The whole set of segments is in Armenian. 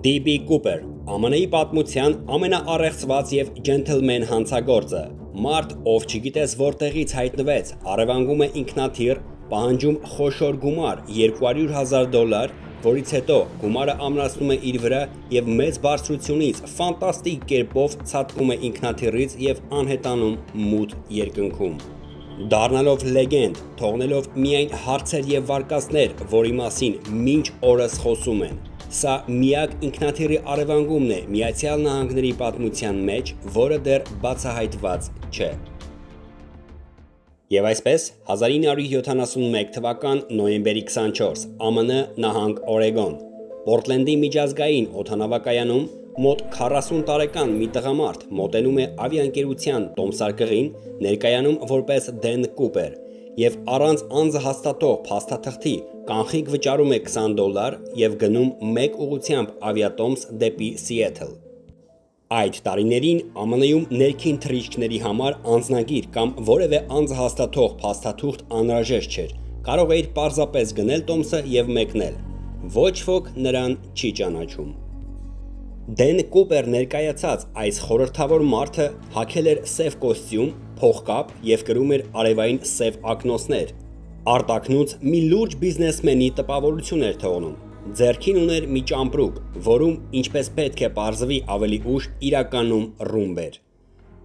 D.B. Cooper, ԱՄՆ-ի պատմության ամենաառեղծված եւ ջենթլմեն հանցագործը, մարդ, ով չգիտես որտեղից հայտնվեց, առևանգում է ինքնաթիռ, պահանջում խոշոր գումար $200,000, որից հետո գումարը ամրացնում է իր վրա եւ մեծ բարձրությունից ֆանտաստիկ կերպով ցատկում է ինքնաթիռից եւ անհետանում մութ երկնքում։ Դառնալով լեգենդ, թողնելով միայն հարցեր եւ վարկածներ, որի մասին մինչ օրս խոսում են։ Սա միակ ինքնաթիռի առևանգումն է Միացյալ Նահանգների պատմության մեջ, որը դեռ բացահայտված չէ։ Եվ այսպես 1971 թվական նոյեմբերի 24 ԱՄՆ նահանգ Օրեգոն Պորտլենդի միջազգային օդանավակայանում մոտ 40 տարեկան մի տղամարդ մոտենում է ավիաընկերության տոմսարկղին, ներկայանում որպես Դեն Կուպեր եւ առանց անձը հաստատող փաստաթղթի կանխիկ վճարում է $20 եւ գնում մեկ ուղղությամբ ավիատոմս դեպի Սիեթլ։ Այդ տարիներին ԱՄՆ-ում ներքին թռիչքների համար անձնագիր կամ որևէ անձը հաստատող փաստաթուղթ անհրաժեշտ չէր։ Կարող էիր պարզապես գնել տոմսը եւ մեկնել։ Ոչ ոք նրան չի ճանաչում։ Դեն Կուպեր ներկայացած այս խորհրդավոր մարդը հագել էր սև կոստյում, փողկապ եւ կրում էր արևային սև ակնոցներ։ Արտակնուց մի լուրջ բիզնեսմենի տպավորություն էր թողնում։ Ձեռքին ուներ մի ճամպրուկ, որում, ինչպես պետք է պարզվի ավելի ուշ, իրականում ռումբ էր։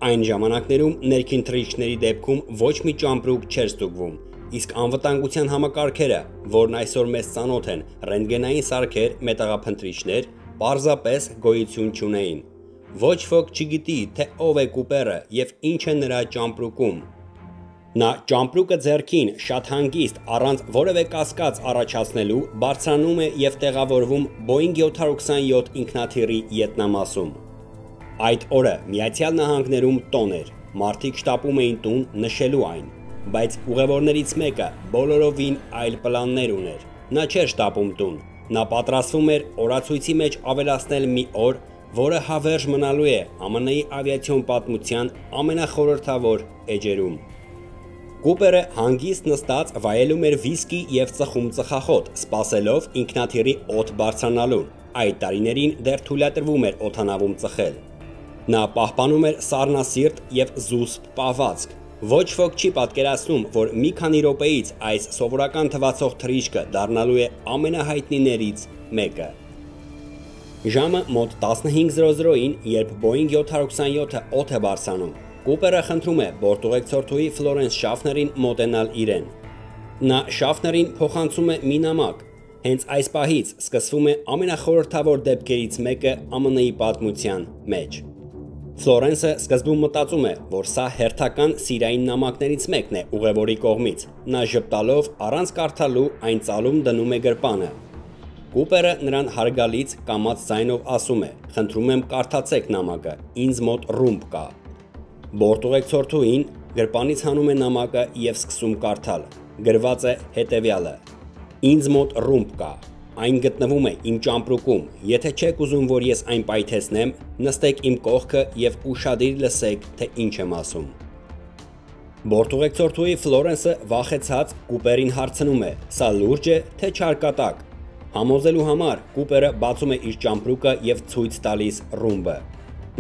Այն ժամանակներում ներքին թռիչքների դեպքում ոչ մի ճամպրուկ չէր ստուգվում, իսկ անվտանգության համակարգերը, որն այսօր մեզ ծանոթ են, ռենտգենային սարքեր, մետաղափնտրիչներ, պարզապես գոյություն չունեին։ Ոչ ոք չգիտի, թե ով է Կուպերը եւ ինչ է նրա ճամպրուկում։ Նա ճամպրուկը ձեռքին շատ հանգիստ առանց որևէ կասկած առաջացնելու բարձրանում է եւ տեղավորվում Boeing 727 ինքնաթիռի ետնամասում։ Այդ օրը Միացյալ Նահանգներում տոն էր, մարդիկ շտապում էին տուն նշելու այն, բայց ուղևորներից մեկը բոլորովին այլ պլաններ ուներ։ Նա չէր շտապում տուն, նա պատրաստվում էր օրացույցի մեջ ավելացնել մի օր, որը հավերժ մնալու է ԱՄՆ-ի ավիացիոն պատմության ամենախորհրդավոր էջերում։ Կուպերը հանգիստ նստած վայելում էր վիսկի եւ ծխում ծխախոտ, սպասելով ինքնաթիռի օդ բարձրանալուն։ Այդ տարիներին դեռ թույլատրվում էր օդանավում ծխել։ Նա պահպանում էր սառնասիրտ եւ զուսպ պահվածք։ Ոչ ոք չի պատկերացնում, որ մի քանի րոպեից այս սովորական թվացող թռիչքը դառնալու է ամենահայտնիներից մեկը։ Ժամը մոտ 15:00-ին, երբ Boeing 727-ը օդ է բարձրանում, Կուպերը խնդրում է բորտուղեկցորդուհի Ֆլորենս Շաֆներին մոտենալ իրեն։ Նա Շաֆներին փոխանցում է մի նամակ։ Հենց այս պահից սկսվում է ամենախորհրդավոր դեպքերից մեկը ԱՄՆ-ի պատմության մեջ։ Ֆլորենսը սկզբում մտածում է, որ սա հերթական սիրային նամակներից մեկն է ուղևորի կողմից։ Նա ժպտալով առանց կարդալու այն ծալում դնում է գրպանը։ Կուպերը նրան հարգալից կամաց ձայնով ասում է. «Խնդրում եմ կարդացեք նամակը, ինձ մոտ ռումբ կա»։ Բորտուղեկցորդուհին գրպանից հանում է նամակը եւ սկսում կարդալ։ Գրված է հետեւյալը. «Ինձ մոտ ռումբ կա։ Այն գտնվում է իմ ճամպրուկում։ Եթե չեք ուզում, որ ես այն պայթեցնեմ, նստեք իմ կողքը եւ ուշադիր լսեք, թե ինչ եմ ասում»։ Բորտուղեկցորդուհի Ֆլորենսը վախեցած Կուպերին հարցնում է. «Սա լուրջ է, թե չարկատակ»։ Համոզելու համար Կուպերը բացում է իր ճամպրուկը եւ ցույց տալիս ռումբը։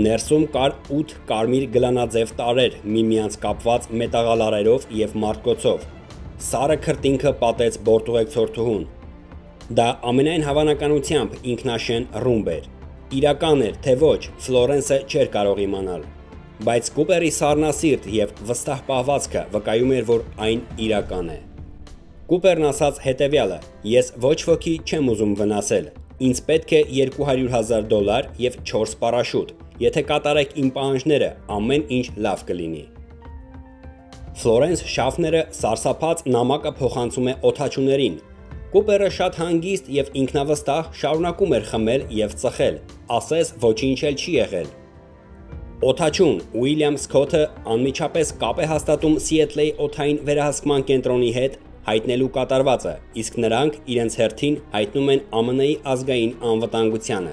Ներսում կար 8 կարմիր գլանաձև տարրեր միմյանց կապված մետաղալարերով եւ մարտկոցով։ Սառը քրտինքը պատեց բորտուղեկցորդուհուն։ Դա ամենայն հավանականությամբ ինքնաշեն ռումբ էր։ Իրական էր, թե ոչ, Ֆլորենսը չէր կարող իմանալ։ Բայց Կուպերի սառնասիրտ եւ վստահ պահվածքը վկայում էր, որ այն իրական է։ Կուպերն ասաց հետեւյալը. «Ես ոչ ոքի չեմ ուզում վնասել։ Ինձ պետք է $200,000 եւ 4 պարաշուտ։ Եթե կատարեք իմ պահանջները, ամեն ինչ լավ կլինի»։ Ֆլորենս Շաֆները սարսափած նամակը փոխանցում է օդաչուներին։ Կուպերը շատ հանգիստ եւ ինքնավստահ շարունակում էր խմել եւ ծխել, ասես ոչինչ էլ չի եղել։ Օդաչուն Ուիլյամ Սքոթը անմիջապես կապ է հաստատում Սիեթլեի օդային վերահսկման կենտրոնի հետ հայտնելու կատարվածը, իսկ նրանք իրենց հերթին հայտնում են ԱՄՆ-ի ազգային անվտանգությանը։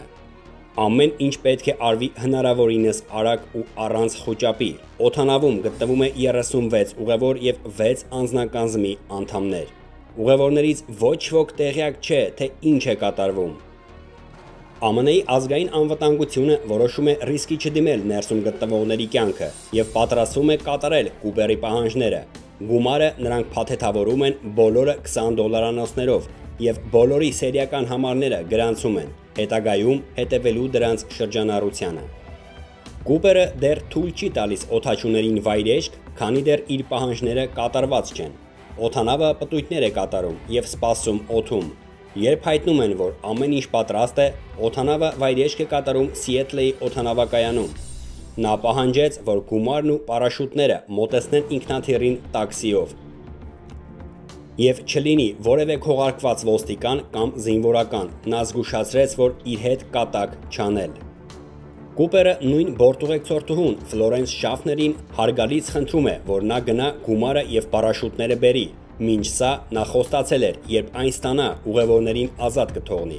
Ամեն ինչ պետք է արվի հնարավորինս արագ ու առանց խոճապի։ Օդանավում գտնվում է 36 ուղևոր եւ 6 անձնակազմի անդամներ։ Ուղևորներից ոչ ոք տեղյակ չէ, թե ինչ է կատարվում։ ԱՄՆ-ի ազգային անվտանգությունը որոշում է ռիսկի չդիմել ներսում գտնվողների կյանքը եւ պատրաստվում է կատարել Կուպերի պահանջները։ Գումարը նրանք փաթեթավորում են բոլորը $20 եւ բոլորի սերիական համարները գրանցում են, հետագայում հետևելու դրանց շրջանառությանը։ Կուպերը դեռ թույլ չի տալիս օդաչուներին վայրեջք, քանի դեռ իր պահանջները կատարված չեն։ Օդանավը պտույտներ է կատարում եւ սպասում օդում։ Երբ հայտնում են, որ ամեն ինչ պատրաստ է, օդանավը վայրեջք է կատարում Սիեթլեի օդանավակայանում։ Նա պահանջեց, որ գումարն ու պարաշուտները մոտեցնեն ինքնաթիռին տաքսիով եւ չլինի որևէ քողարկված ոստիկան կամ զինվորական։ Նա զգուշացրեց, որ իր հետ կատակ չանել։ Կուպերը նույն բորտուղեկցորդուհուն Ֆլորենս Շաֆներին հարգալից խնդրում է, որ նա գնա գումարը եւ պարաշուտները բերի։ Մինչ սա նա խոստացել էր, երբ այն ստանա, ուղևորներին ազատ կթողնի։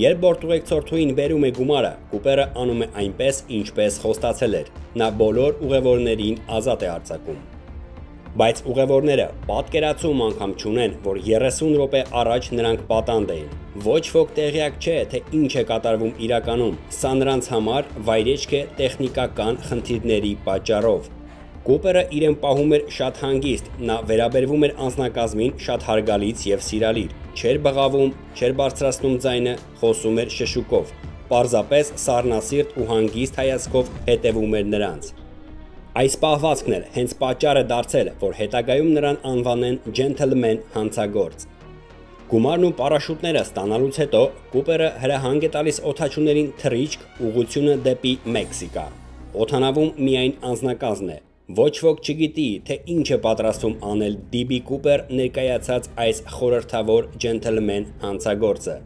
Երբ բորտուղեկցորդուհին բերում է գումարը, Կուպերը անում է այնպես, ինչպես խոստացել էր։ Նա բոլոր ուղևորներին ազատ է արձակում։ Բայց ուղևորները պատկերացում անգամ չունեն, որ 30 րոպե առաջ նրանք պատանդ էին։ Ոչ ոք տեղյակ չէ, թե ինչ է կատարվում իրականում։ Սա նրանց համար վայրեջք է տեխնիկական խնդիրների պատճառով։ Կուպերը իրեն պահում էր շատ հանգիստ, նա վերաբերվում էր անձնակազմին շատ հարգալից եւ սիրալիր, չէր բղավում, չէր բարձրացնում ձայնը, խոսում էր շշուկով, պարզապես սառնասիրտ ու հանգիստ հայացքով հետևում էր նրանց։ Այս պահվածքն էլ հենց պատճառ է դարձել, որ հետագայում նրան անվանեն ջենթլմեն հանցագործ։ Գումարն ու պարաշուտները ստանալուց հետո Կուպերը հրահանգ է տալիս օդաչուներին թռիչք ուղղությունը դեպի Մեքսիկա։ Օդանավում միայն անձնակազմն է։ Ոչ ոք չգիտի, թե ինչ է պատրաստվում անել D.B. Կուպեր ներկայացած այս խորհրդավոր ջենթլմեն հանցագործը։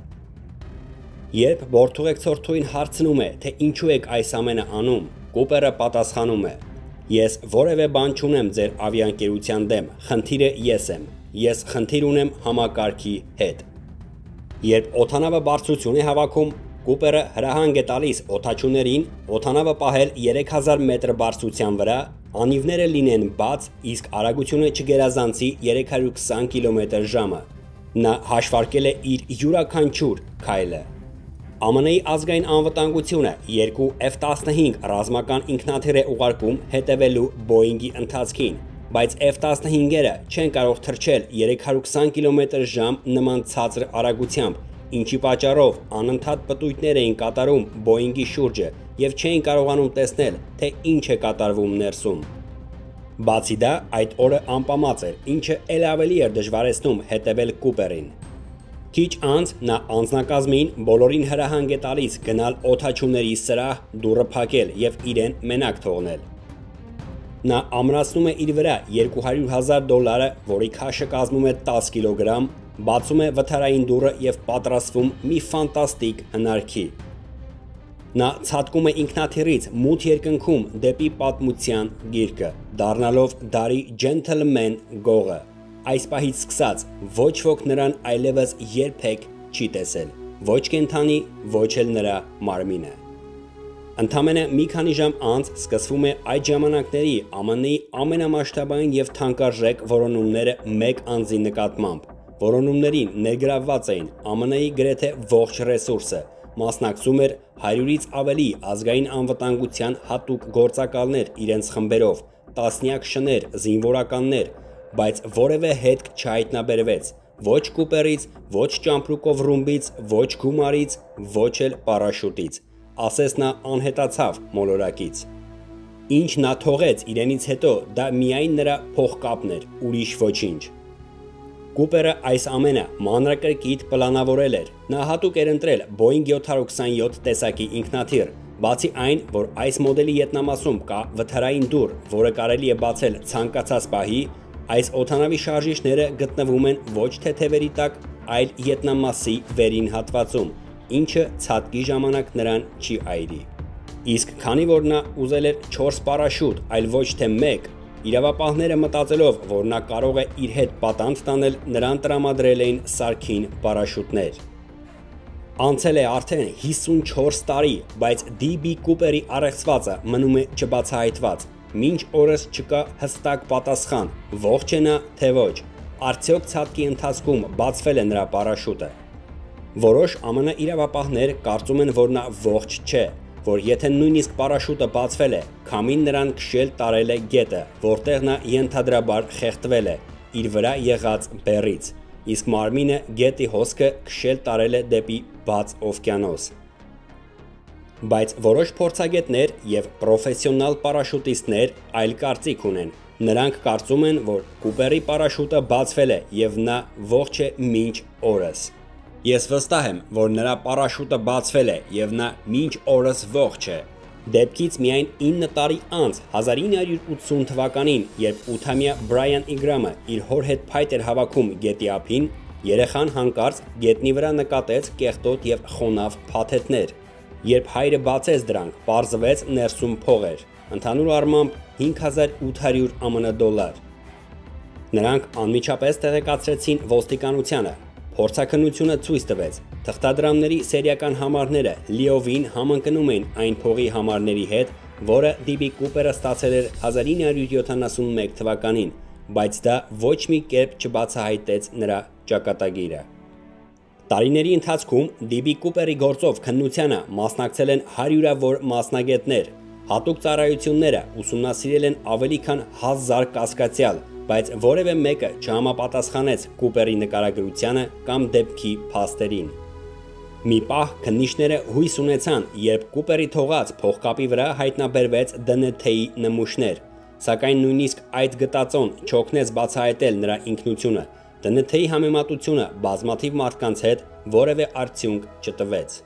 Երբ բորտուղեկցորդուհին հարցնում է, թե ինչու եք այս ամենը անում, Կուպերը պատասխանում է. Ես որևէ բան չունեմ ձեր ավիաընկերության դեմ, խնդիրը ես եմ։ Ես խնդիր ունեմ համակարգի հետ։ Երբ օդանավը բարձրություն է հավաքում, Կուպերը հրահանգ է տալիս օդաչուներին օդանավը պահել 3000 մետր բարձրության վրա, անիվները լինեն բաց, իսկ արագությունը չգերազանցի 320 կմ/ժ։ Նա հաշվարկել է իր յուրաքանչյուր քայլը։ ԱՄՆ-ի ազգային անվտանգությունը 2 F-15 ռազմական ինքնաթիռ է ուղարկում հետևելու Boeing-ի ընթացքին, բայց F-15-երը չեն կարող թռչել 320 կմ/ժ նման ցածր արագությամբ, ինչի պատճառով անընդհատ պտույտներ էին կատարում Boeing-ի շուրջը եւ չէին կարողանում տեսնել, թե ինչ է կատարվում ներսում։ Բացի դա, այդ օրը անպամած էր, ինչը ել ավելի էր դժվարեցնում հետևել Կուպերին։ Քիչ անց նա անձնակազմին բոլորին հրահանգ է տալիս գնալ օդաչուների սրահ, դուռը փակել եւ իրեն մենակ թողնել։ Նա ամրացնում է իր վրա $200,000, որի քաշը կազմում է 10 կիլոգրամ, բացում է վթարային դուռը եւ պատրաստվում մի ֆանտաստիկ հնարքի։ Նա ցատկում է ինքնաթիռից մութ երկնքում դեպի պատմության գիրկը, դառնալով դարի ջենթլմեն գողը։ Այս պահից սկսած ոչ ոք նրան այլևս երբեք չի տեսել, ոչ կենդանի, ոչ էլ նրա մարմինը։ Ընդամենը մի քանի ժամ անց սկսվում է այդ ժամանակների ԱՄՆ-ի ամենամասշտաբային եւ թանկարժեք որոնումները մեկ անձի նկատմամբ։ Որոնումներին ներգրավված էին ԱՄՆ-ի գրեթե ողջ ռեսուրսը, մասնակցում էր 100-ից ավելի ազգային անվտանգության հատուկ գործակալներ իրենց խմբերով, տասնյակ շներ, զինվորականներ, բայց որևէ հետք չհայտնաբերվեց ոչ Կուպերից, ոչ ճամպրուկով ռումբից, ոչ գումարից, ոչ էլ պարաշուտից, ասես նա անհետացավ մոլորակից։ Ինչ նա թողեց իրենից հետո, դա միայն նրա փողկապն էր, ուրիշ ոչինչ։ Կուպերը այս ամենը մանրակրկիտ պլանավորել էր։ Նա հատուկ էր ընտրել Boeing 727 տեսակի ինքնաթիռ, բացի այն, որ այս մոդելի ետնամասում կա վթարային դուռ, որը կարելի է բացել ցանկացած պահի, այս օդանավի շարժիչները գտնվում են ոչ թե թևերի տակ, այլ ետնամասի վերին հատվածում, ինչը ցատկի ժամանակ նրան չի այրի։ Իսկ քանի որ նա ուզել էր 4 պարաշուտ, այլ ոչ թե 1, իրավապահները մտածելով, որ նա կարող է իր հետ պատանդ տանել, նրան տրամադրել էին սարքին պարաշուտներ։ Անցել է արդեն 54 տարի, բայց D.B. Կուպերի առեղծվածը մնում է չբացահայտված։ Մինչ օրս չկա հստակ պատասխան, ողջ է նա, թե ոչ, արդյոք ցատկի ընթացքում բացվել է նրա պարաշուտը։ Որոշ ԱՄՆ իրավապահներ կարծում են, որ նա ողջ չէ, որ եթե նույնիսկ պարաշուտը բացվել է, քամին նրան քշել տարել է գետը, որտեղ նա ենթադրաբար խեղդվել է իր վրա եղած բեռից, իսկ մարմինը գետի հոսքը քշել տարել է դեպի բաց օվկիանոս։ Բայց որոշ փորձագետներ եւ պրոֆեսիոնալ պարաշուտիստներ այլ կարծիք ունեն։ Նրանք կարծում են, որ Կուպերի պարաշուտը բացվել է եւ նա ողջ է մինչ օրս։ Ես վստահ եմ, որ նրա պարաշուտը բացվել է եւ նա մինչ օրս ողջ է։ Դեպքից միայն 9 տարի անց 1980 թվականին, երբ 8-ամյա Բրայան Ինգրամը իր հոր հետ փայտ էր հավաքում գետի ափին, երեխան հանկարծ գետնի վրա նկատեց կեղտոտ եւ խոնավ փաթեթներ։ Երբ հայրը բացեց դրանք, պարզվեց ներսում փող էր, ընդհանուր առմամբ 5800 ԱՄՆ դոլար։ Նրանք անմիջապես տեղեկացրեցին ոստիկանությանը։ Փորձաքննությունը ցույց տվեց, թղթադրամների սերիական համարները լիովին համընկնում են այն փողի համարների հետ, որը D.B. Կուպերը ստացել էր 1971 թվականին, բայց դա ոչ մի կերպ չբացահայտեց նրա ճակատագիրը։ Տարիների ընթացքում D.B. Կուպերի գործով քննությանը մասնակցել են հարյուրավոր մասնագետներ, հատուկ ծառայությունները ուսումնասիրել են ավելի քան 1000 կասկածյալ, բայց որևէ մեկը չհամապատասխանեց Կուպերի նկարագրությանը կամ դեպքի փաստերին։ Մի պահ քննիչները հույս ունեցան, երբ Կուպերի թողած փողկապի վրա հայտնաբերվեց DNT-ի նմուշներ, սակայն նույնիսկ այդ գտածոն չօգնեց բացահայտել նրա ինքնությունը։ DNT-ի համեմատությունը բազմաթիվ մարդկանց հետ որևէ արդյունք չտվեց։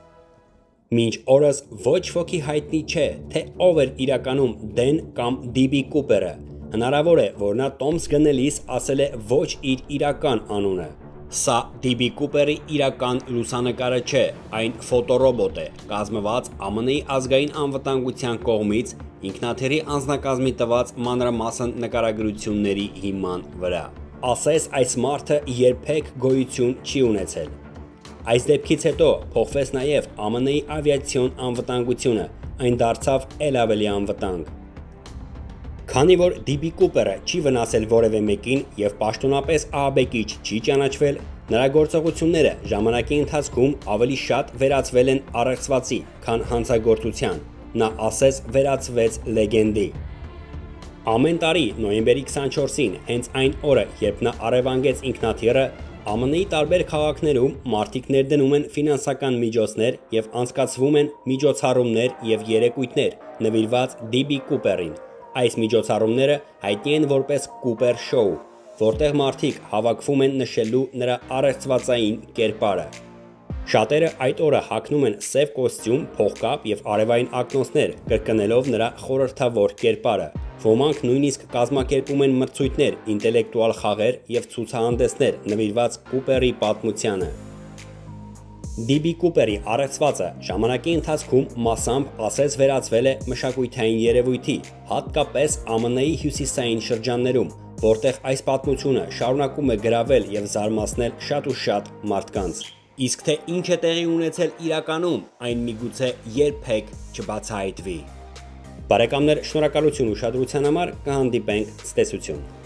Մինչ օրս ոչ ոքի հայտնի չէ, թե ով էր իրականում Դեն կամ D.B. Կուպերը։ Հնարավոր է, որ նա տոմս գնելիս ասել է ոչ իր իրական անունը։ Սա D.B. Կուպերի իրական լուսանկարը չէ, այն ֆոտորոբոտ է, կազմված ԱՄՆ-ի ազգային անվտանգության կողմից ինքնաթիռի անձնակազմի տված մանրամասն նկարագրությունների հիման վրա։ Ասես այս մարդը երբեք գոյություն չի ունեցել։ Այս դեպքից հետո փոխվեց նաև ԱՄՆ-ի ավիացիոն անվտանգությունը, այն դարձավ ել ավելի անվտանգ։ Քանի որ D.B. Կուպերը չի վնասել որևէ մեկին եւ պաշտոնապես ահաբեկիչ չի ճանաչվել, նրա գործողությունները ժամանակի ընթացքում ավելի շատ վերածվել են առեղծվածի, քան հանցագործության։ Նա ասես վերածվեց լեգենդի։ Ամեն տարի նոյեմբերի 24-ին, հենց այն օրը, երբ նա առևանգեց ինքնաթիռը, ԱՄՆ-ի տարբեր քաղաքներում մարդիկ ներդնում են ֆինանսական միջոցներ եւ անցկացվում են միջոցառումներ եւ երեկույթներ նվիրված D.B. Կուպերին։ Այս միջոցառումները հայտնի են որպես Կուպեր շոու, որտեղ մարդիկ հավաքվում են նշելու նրա առեղծվածային կերպարը։ Շատերը այդ օրը հագնում են սև կոստյում, փողկապ եւ արևային ակնոցներ, կրկնելով նրա խորհրդավոր կերպարը։ Ոմանք նույնիսկ կազմակերպում են մրցույթներ, ինտելեկտուալ խաղեր եւ ցուցահանդեսներ նվիրված Կուպերի պատմությանը։ D.B. Կուպերի առեղծվածը ժամանակի ընթացքում մասամբ ասես վերածվել է մշակութային երևույթի, հատկապես ԱՄՆ-ի հյուսիսային շրջաններում, որտեղ այս պատմությունը շարունակում է գրավել եւ զարմացնել շատ ու շատ մարդկանց։ Իսկ թե ինչ է տեղի ունեցել իրականում, այն միգուցե երբեք չբացահայտվի։ Բարեկամներ, շնորհակալություն ուշադրության համար, կհանդիպենք ցտեսություն։